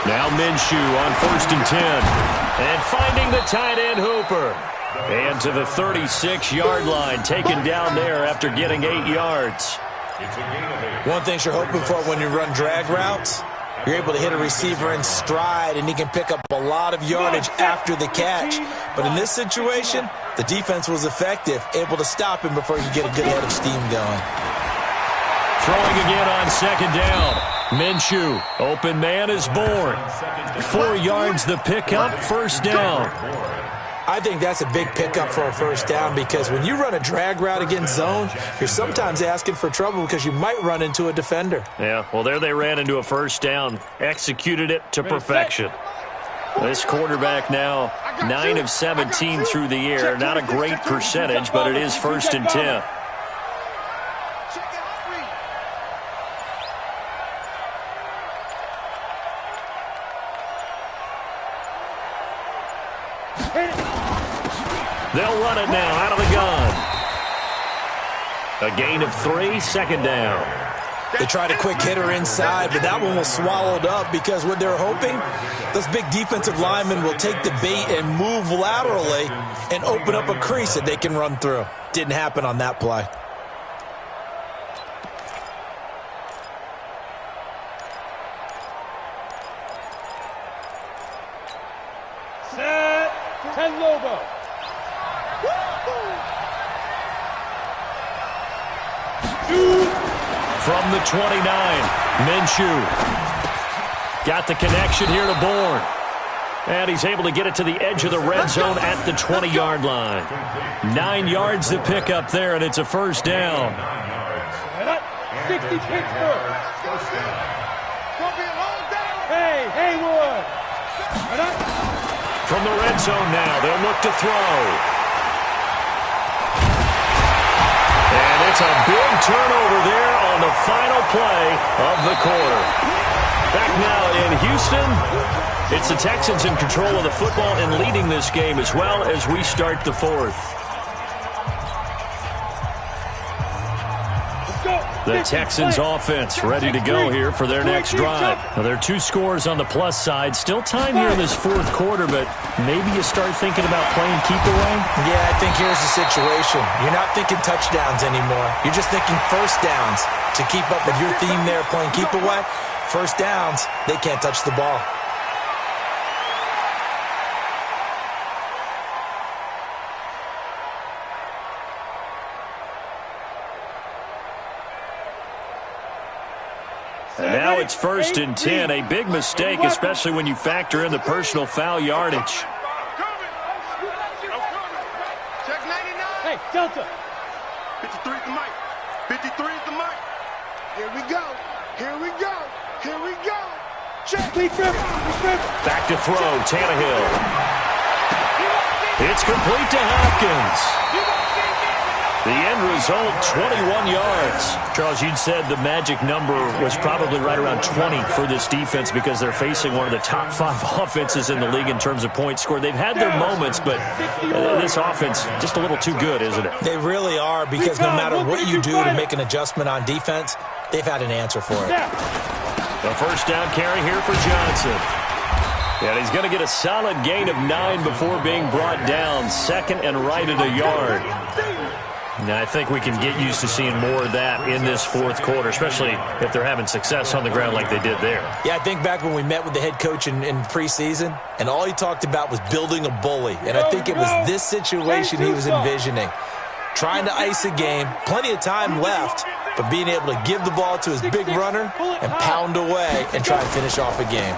Now Minshew on first and 10. And finding the tight end Hooper. And to the 36-yard line, taken down there after getting 8 yards. One thing you're hoping for when you run drag routes, you're able to hit a receiver in stride, and he can pick up a lot of yardage after the catch. But in this situation, the defense was effective, able to stop him before he could get a good head of steam going. Throwing again on second down. Minshew, open man is born. 4 yards the pickup, first down. I think that's a big pickup for a first down because when you run a drag route against zone, you're sometimes asking for trouble because you might run into a defender. Yeah, well, there they ran into a first down, executed it to perfection. This quarterback now 9 of 17 through the air. Not a great percentage, but it is 1st and 10. They'll run it now out of the gun. A gain of 3, 2nd down. They tried a quick hitter inside, but that one was swallowed up because what they're hoping, those big defensive linemen will take the bait and move laterally and open up a crease that they can run through. Didn't happen on that play. Set. 10 Lobo. From the 29, Minshew. Got the connection here to Bourne. And he's able to get it to the edge of the red zone at the 20-yard line. 9 yards to pick up there, and it's a 1st down. 60 Pittsburgh. Hey, Haywood. From the red zone now, they'll look to throw. And it's a big turnover there on the final play of the quarter. Back now in Houston, it's the Texans in control of the football and leading this game as well as we start the 4th. The Texans offense ready to go here for their next drive. Now, there are 2 scores on the plus side. Still time here in this 4th quarter, but maybe you start thinking about playing keep away? Yeah, I think here's the situation. You're not thinking touchdowns anymore. You're just thinking 1st downs. To keep up with your theme there, playing keep away, 1st downs, they can't touch the ball. And now it's 1st and 10. A big mistake, especially when you factor in the personal foul yardage. Check 99. Hey, Delta. 53 is the mic. 53 is the mic. Here we go. Here we go. Here we go. Check. Back to throw, Tannehill. It's complete to Hopkins. The end result, 21 yards. Charles, you'd said the magic number was probably right around 20 for this defense because they're facing one of the top 5 offenses in the league in terms of points scored. They've had their moments, but this offense just a little too good, isn't it? They really are, because no matter what you do to make an adjustment on defense, they've had an answer for it. A 1st down carry here for Johnson. And he's going to get a solid gain of 9 before being brought down. 2nd and right at a yard. Now, I think we can get used to seeing more of that in this 4th quarter, especially if they're having success on the ground like they did there. Yeah, I think back when we met with the head coach in preseason, and all he talked about was building a bully. And I think it was this situation he was envisioning. Trying to ice a game, plenty of time left, but being able to give the ball to his big runner and pound away and try and finish off a game.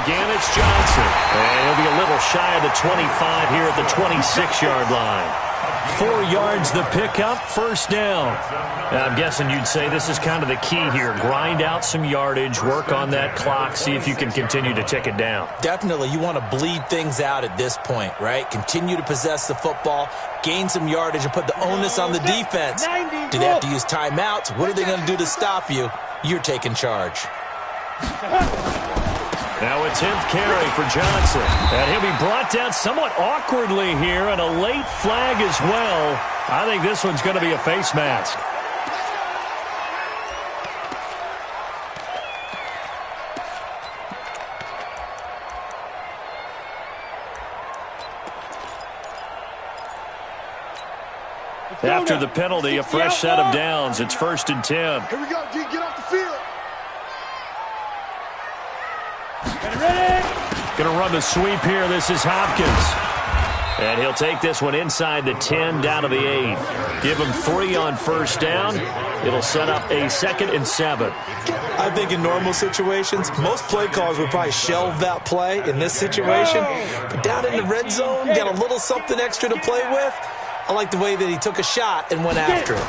Again, it's Johnson. And he'll be a little shy of the 25 here at the 26-yard line. 4 yards the pickup, 1st down. Now, I'm guessing you'd say this is kind of the key here. Grind out some yardage, work on that clock, see if you can continue to tick it down. Definitely. You want to bleed things out at this point, right? Continue to possess the football, gain some yardage, and put the onus on the defense. Do they have to use timeouts? What are they going to do to stop you? You're taking charge. Now a 10th carry for Johnson. And he'll be brought down somewhat awkwardly here, and a late flag as well. I think this one's going to be a face mask. After the penalty, a fresh set of downs. It's 1st and 10. Here we go, G. Get off the field. Going to run the sweep here. This is Hopkins. And he'll take this one inside the 10, down to the 8. Give him 3 on 1st down. It'll set up a 2nd and 7. I think in normal situations, most play callers would probably shelve that play in this situation. But down in the red zone, got a little something extra to play with. I like the way that he took a shot and went after it.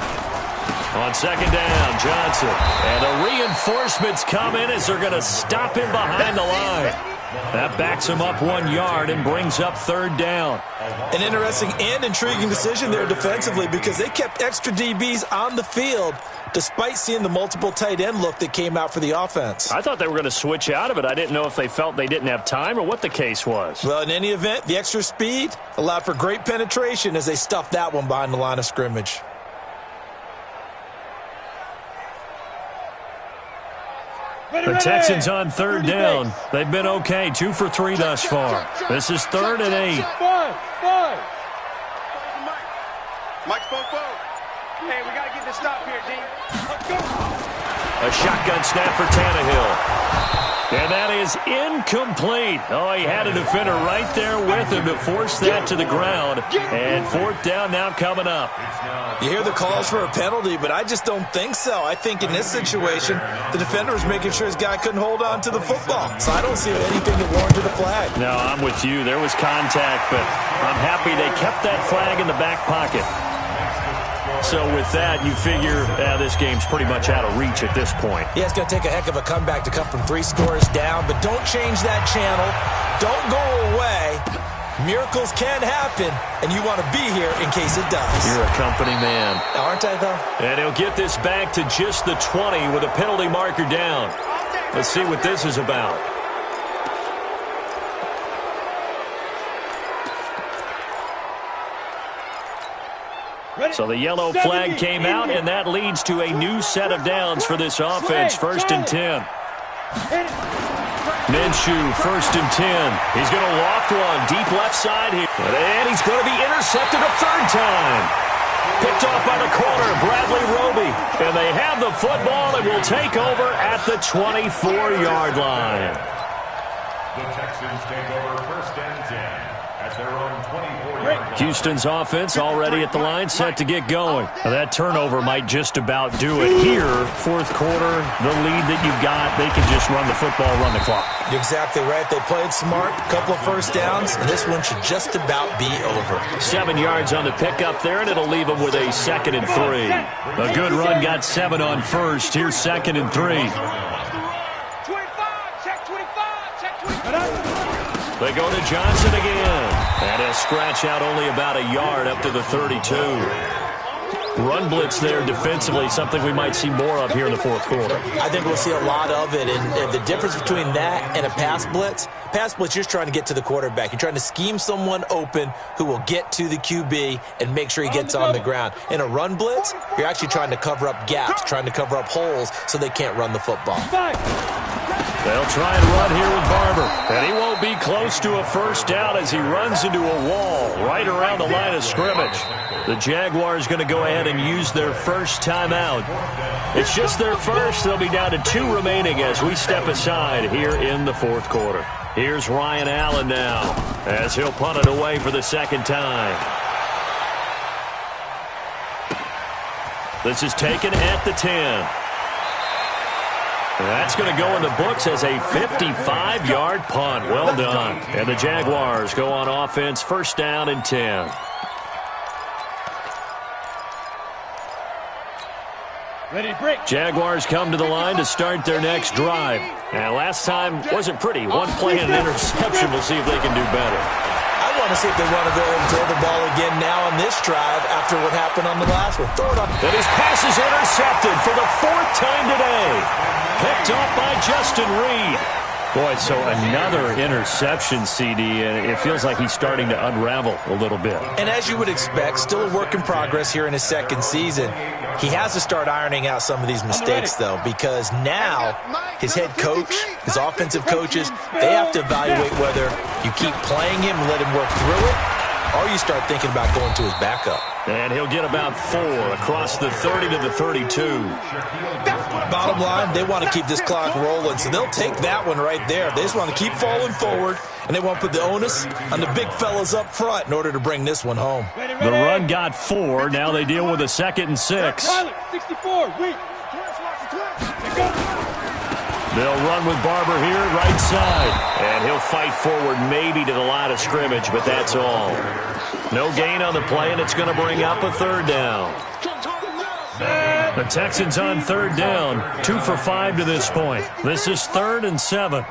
On 2nd down, Johnson. And the reinforcements come in as they're going to stop him behind the line. That backs him up 1 yard and brings up third down. An interesting and intriguing decision there defensively because they kept extra DBs on the field despite seeing the multiple tight end look that came out for the offense. I thought they were going to switch out of it. I didn't know if they felt they didn't have time or what the case was. Well, in any event, the extra speed allowed for great penetration as they stuffed that one behind the line of scrimmage. The Texans on third down. They've been okay, 2 for 3 thus far. This is 3rd and 8. Mike's 4-4. Hey, we got to get this stop here, D. Let's go. A shotgun snap for Tannehill. And that is incomplete. Oh, he had a defender right there with him to force that to the ground. And 4th down now coming up. You hear the calls for a penalty, but I just don't think so. I think in this situation, the defender was making sure his guy couldn't hold on to the football. So I don't see anything that warranted a flag. No, I'm with you. There was contact, but I'm happy they kept that flag in the back pocket. So with that, you figure this game's pretty much out of reach at this point. Yeah, it's going to take a heck of a comeback to come from 3 scores down, but don't change that channel. Don't go away. Miracles can happen, and you want to be here in case it does. You're a company man. Aren't I, though? And he'll get this back to just the 20 with a penalty marker down. Let's see what this is about. So the yellow flag came out, and that leads to a new set of downs for this offense. 1st and 10. Minshew, 1st and 10. He's going to loft one deep left side here. And he's going to be intercepted a 3rd time. Picked off by the corner, Bradley Roby. And they have the football and will take over at the 24-yard line. The Texans take over 1st and 10 at their own 24-yard line. Houston's offense already at the line, set to get going. Now that turnover might just about do it here. 4th quarter, the lead that you've got, they can just run the football, run the clock. You're exactly right. They played smart, a couple of 1st downs, and this one should just about be over. 7 yards on the pickup there, and it'll leave them with a 2nd and 3. A good run got 7 on 1st. Here's 2nd and 3. 25, check 25, check 25. They go to Johnson again. And he'll scratch out only about a yard up to the 32. Run blitz there defensively, something we might see more of here in the 4th quarter. I think we'll see a lot of it, and the difference between that and a pass blitz, you're just trying to get to the quarterback. You're trying to scheme someone open who will get to the QB and make sure he gets on the ground. In a run blitz, you're actually trying to cover up gaps, trying to cover up holes so they can't run the football. They'll try and run here with Barber. And he won't be close to a 1st down as he runs into a wall right around the line of scrimmage. The Jaguars going to go ahead and use their 1st timeout. It's just their 1st. They'll be down to 2 remaining as we step aside here in the 4th quarter. Here's Ryan Allen now as he'll punt it away for the 2nd time. This is taken at the 10. That's going to go in the books as a 55-yard punt. Well done. And the Jaguars go on offense, 1st down and 10. Ready, break. Jaguars come to the line to start their next drive. And last time wasn't pretty. One play and an interception. We'll see if they can do better. I want to see if they want to go ahead and throw the ball again now on this drive after what happened on the last one. Throw it on. And his pass is intercepted for the 4th time today. Picked up by Justin Reed. Boy, so another interception, CD, and it feels like he's starting to unravel a little bit. And as you would expect, still a work in progress here in his 2nd season. He has to start ironing out some of these mistakes, though, because now his head coach, his offensive coaches, they have to evaluate whether you keep playing him and let him work through it, or you start thinking about going to his backup. And he'll get about 4 across the 30 to the 32. Bottom line, they want to keep this clock rolling, so they'll take that one right there. They just want to keep falling forward, and they want to put the onus on the big fellas up front in order to bring this one home. The run got 4. Now they deal with a 2nd and 6. 64, wait. They'll run with Barber here, right side. And he'll fight forward maybe to the line of scrimmage, but that's all. No gain on the play, and it's going to bring up a 3rd down. The Texans on 3rd down, 2 for 5 to this point. This is 3rd and 7.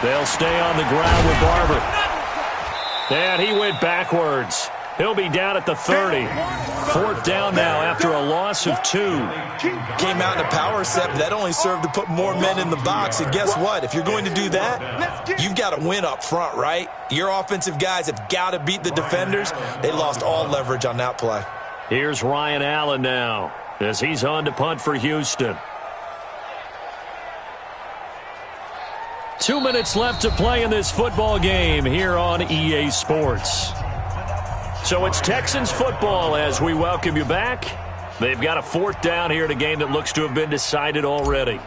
They'll stay on the ground with Barber. And he went backwards. He'll be down at the 30. Fourth down now after a loss of 2. Came out in a power set, but that only served to put more men in the box. And guess what? If you're going to do that, you've got to win up front, right? Your offensive guys have got to beat the defenders. They lost all leverage on that play. Here's Ryan Allen now as he's on to punt for Houston. 2 minutes left to play in this football game here on EA Sports. So it's Texans football as we welcome you back. They've got a fourth down here in a game that looks to have been decided already.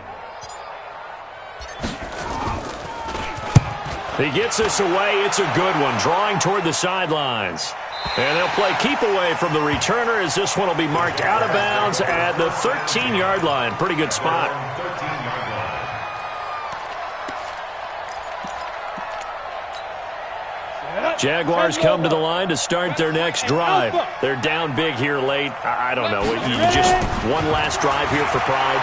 He gets this away. It's a good one, drawing toward the sidelines. And they'll play keep away from the returner as this one will be marked out of bounds at the 13-yard line. Pretty good spot. Jaguars come to the line to start their next drive. They're down big here late. I don't know. You just one last drive here for pride.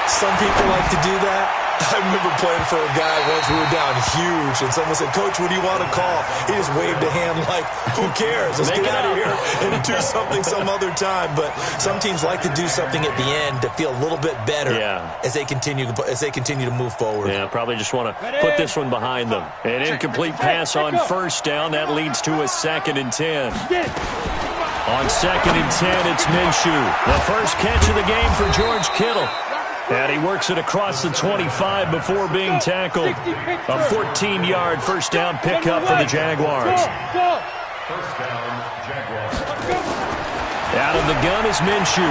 Some people like to do that. I remember playing for a guy once. We were down huge, and someone said, "Coach, what do you want to call?" He just waved a hand like, "Who cares? Let's get out of here and do something some other time." But some teams like to do something at the end to feel a little bit better as they continue to move forward. Yeah, probably just want to put this one behind them. An incomplete pass on first down. That leads to a 2nd and 10. On 2nd and 10, it's Minshew. The first catch of the game for George Kittle. And he works it across the 25 before being tackled. A 14-yard first down pickup for the Jaguars. First down, Jaguars. Out of the gun is Minshew.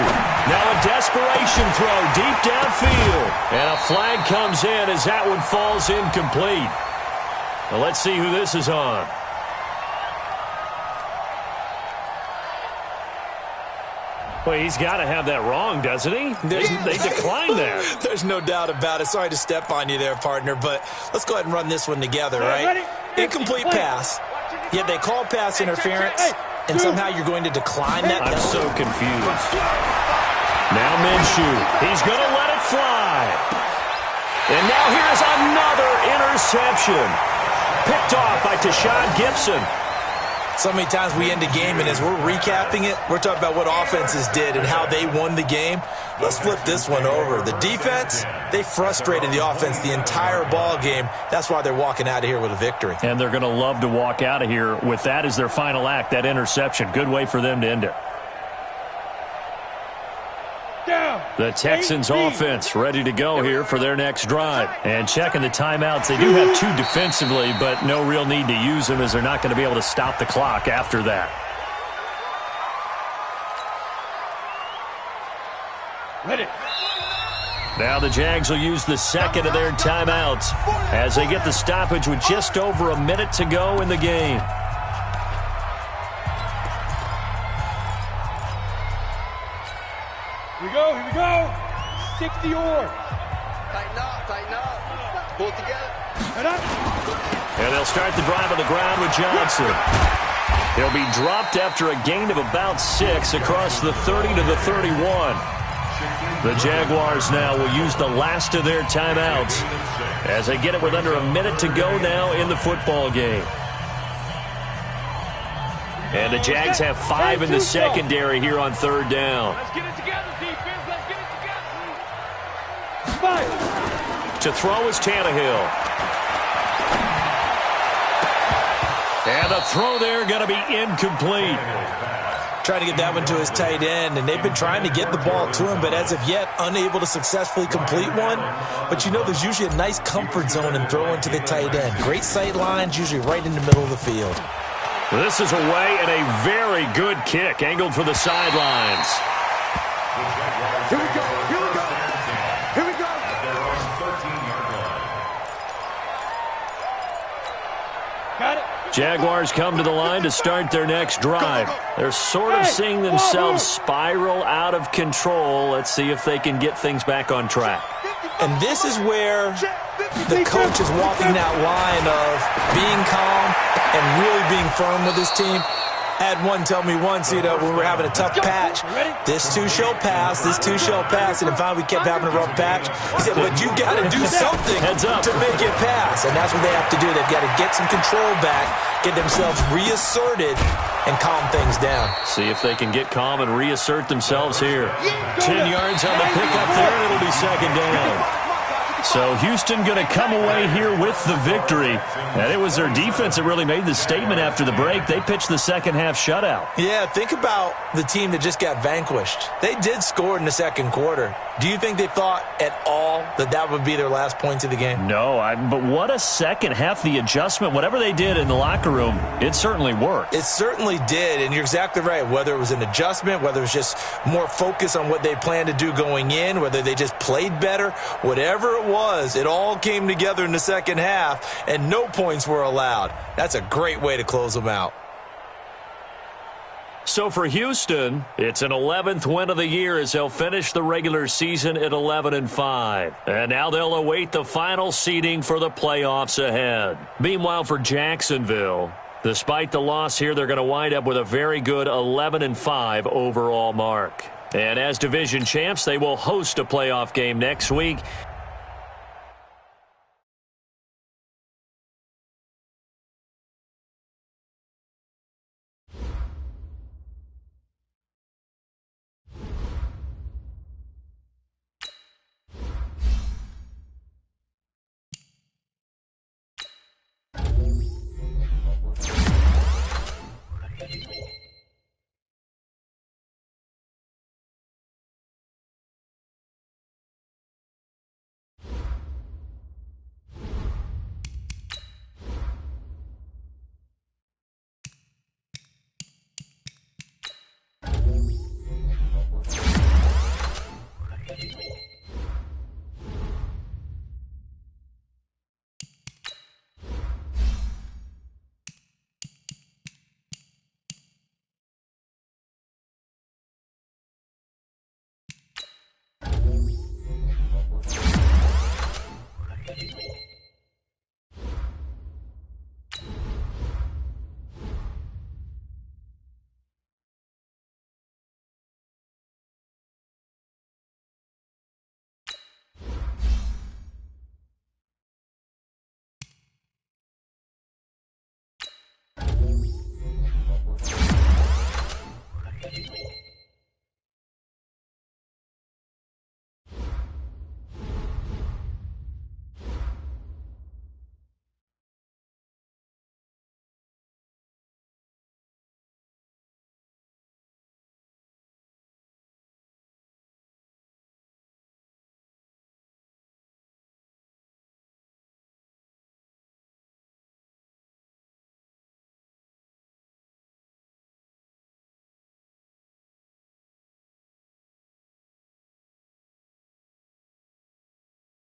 Now a desperation throw deep downfield. And a flag comes in as that one falls incomplete. Well, let's see who this is on. Well, he's got to have that wrong, doesn't he? They declined that. There's no doubt about it. Sorry to step on you there, partner, but let's go ahead and run this one together, right? Incomplete pass. Yet they call pass interference, and somehow you're going to decline that. I'm so confused. Now Minshew. He's going to let it fly. And now here's another interception. Picked off by Tashawn Gibson. So many times we end a game, and as we're recapping it, we're talking about what offenses did and how they won the game. Let's flip this one over. The defense, they frustrated the offense the entire ball game. That's why they're walking out of here with a victory. And they're going to love to walk out of here with that as their final act, that interception. Good way for them to end it. The Texans offense ready to go here for their next drive. And checking the timeouts, they do have 2 defensively, but no real need to use them as they're not going to be able to stop the clock after that. Ready. Now the Jags will use the 2nd of their timeouts as they get the stoppage with just over a minute to go in the game. Here we go. 60 or. Tighten up. Pull together. Head up. And they'll start the drive on the ground with Johnson. He'll be dropped after a gain of about 6 across the 30 to the 31. The Jaguars now will use the last of their timeouts as they get it with under a minute to go now in the football game. And the Jags have 5 in the secondary here on 3rd down. Let's get it together, defense. Let's get it together. 5. To throw is Tannehill. And the throw there going to be incomplete. Trying to get that one to his tight end, and they've been trying to get the ball to him, but as of yet, unable to successfully complete one. But you know, there's usually a nice comfort zone in throwing to the tight end. Great sight lines, usually right in the middle of the field. This is away and a very good kick, angled for the sidelines. Here we go. Got it. Jaguars come to the line to start their next drive. They're sort of seeing themselves spiral out of control. Let's see if they can get things back on track. And this is where the coach is walking that line of being calm and really being firm with his team. I had one tell me once, when we were having a tough patch, this too shall pass, this too shall pass, and then finally we kept having a rough patch. He said, but you got to do something to make it pass, and that's what they have to do. They've got to get some control back, get themselves reasserted, and calm things down. See if they can get calm and reassert themselves here. 10 yards on the pickup there, and it'll be second down. So Houston going to come away here with the victory. And it was their defense that really made the statement after the break. They pitched the second-half shutout. Yeah, think about the team that just got vanquished. They did score in the second quarter. Do you think they thought at all that that would be their last points of the game? No, but what a second half. The adjustment, whatever they did in the locker room, it certainly worked. It certainly did, and you're exactly right. Whether it was an adjustment, whether it was just more focus on what they planned to do going in, whether they just played better, whatever it was, it all came together in the second half, and no points were allowed. That's a great way to close them out. So for Houston, it's an 11th win of the year as they'll finish the regular season at 11-5. And now they'll await the final seeding for the playoffs ahead. Meanwhile, for Jacksonville, despite the loss here, they're going to wind up with a very good 11-5 overall mark. And as division champs, they will host a playoff game next week